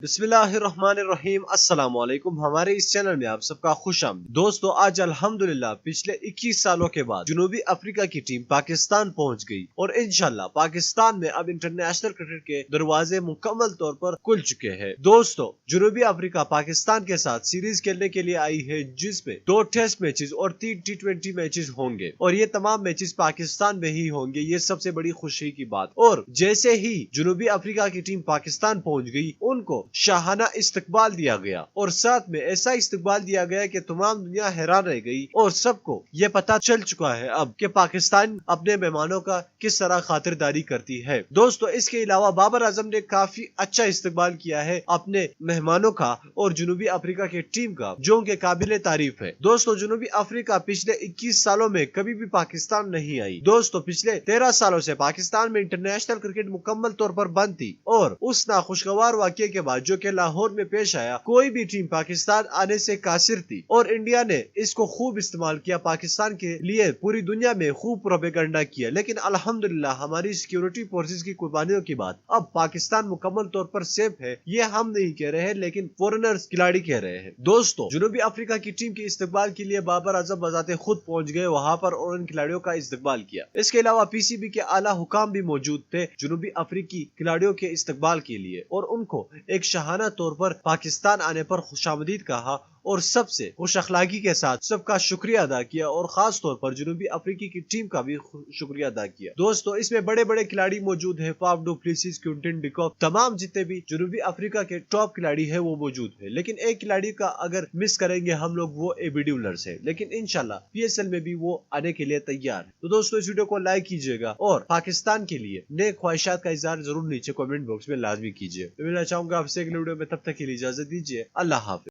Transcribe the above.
बिस्मिल्लाहिर्रहमानिर्रहीम अस्सलाम वालेकुम। हमारे इस चैनल में आप सबका खुशामदीद। दोस्तों, आज अल्हम्दुलिल्लाह पिछले 21 सालों के बाद जनूबी अफ्रीका की टीम पाकिस्तान पहुंच गई और इंशाल्लाह पाकिस्तान में अब इंटरनेशनल क्रिकेट के दरवाजे मुकम्मल तौर पर खुल चुके हैं। दोस्तों, जनूबी अफ्रीका पाकिस्तान के साथ सीरीज खेलने के लिए आई है, जिसमें 2 टेस्ट मैचेस और 3 T20 मैचेस होंगे और ये तमाम मैचेस पाकिस्तान में ही होंगे। ये सबसे बड़ी खुशी की बात। और जैसे ही जनूबी अफ्रीका की टीम पाकिस्तान पहुंच गई, उनको शाहाना इस्तकबाल दिया गया और साथ में ऐसा इस्तकबाल दिया गया कि तमाम दुनिया हैरान रह गई और सबको ये पता चल चुका है अब कि पाकिस्तान अपने मेहमानों का किस तरह खातिरदारी करती है। दोस्तों, इसके अलावा बाबर आजम ने काफी अच्छा इस्तकबाल किया है अपने मेहमानों का और जनूबी अफ्रीका की टीम का, जो उनके काबिले तारीफ है। दोस्तों, जनूबी अफ्रीका पिछले 21 सालों में कभी भी पाकिस्तान नहीं आई। दोस्तों, पिछले 13 सालों से पाकिस्तान में इंटरनेशनल क्रिकेट मुकम्मल तौर पर बंद थी और उस नाखुशगवार वाकये के बाद जो कि लाहौर में पेश आया, कोई भी टीम पाकिस्तान आने से कासिर थी और इंडिया ने इसको खूब इस्तेमाल किया, पाकिस्तान के लिए पूरी दुनिया में खूब प्रोपेगेंडा किया। लेकिन अल्हम्दुलिल्लाह हमारी सिक्योरिटी फोर्सेस की कुर्बानियों के बाद अब पाकिस्तान मुकम्मल तौर पर सेफ है। ये हम नहीं कह रहे हैं, लेकिन फॉरेनर्स खिलाड़ी कह रहे हैं। दोस्तों, जनूबी अफ्रीका की टीम के इस्तकबाल के लिए बाबर आजम बजाते खुद पहुंच गए वहां पर और उन खिलाड़ियों का इस्तकबाल किया। इसके अलावा पीसीबी के आला हुकाम भी मौजूद थे जनूबी अफ्रीकी खिलाड़ियों के इस्तकबाल के लिए और उनको एक शाहाना तौर पर पाकिस्तान आने पर खुशामदीद कहा और सबसे खुश अखलाकी के साथ सबका शुक्रिया अदा किया और खास तौर पर जनूबी अफ्रीकी की टीम का भी शुक्रिया अदा किया। दोस्तों, इसमें बड़े बड़े खिलाड़ी मौजूद हैं, Faf du Plessis, Quinton de Kock, तमाम जितने भी जनूबी अफ्रीका के टॉप खिलाड़ी है वो मौजूद है। लेकिन एक खिलाड़ी का अगर मिस करेंगे हम लोग, वो एबी डिविलियर्स है, लेकिन इंशाल्लाह पीएसएल में भी वो आने के लिए तैयार है। तो दोस्तों, इस वीडियो को लाइक कीजिएगा और पाकिस्तान के लिए नेक ख्वाहिशात का इजहार जरूर नीचे कमेंट बॉक्स में लाजमी कीजिए। तो मिलना चाहूंगा आपसे अगले वीडियो में, तब तक के लिए इजाजत दीजिए। अल्लाह हाफिज।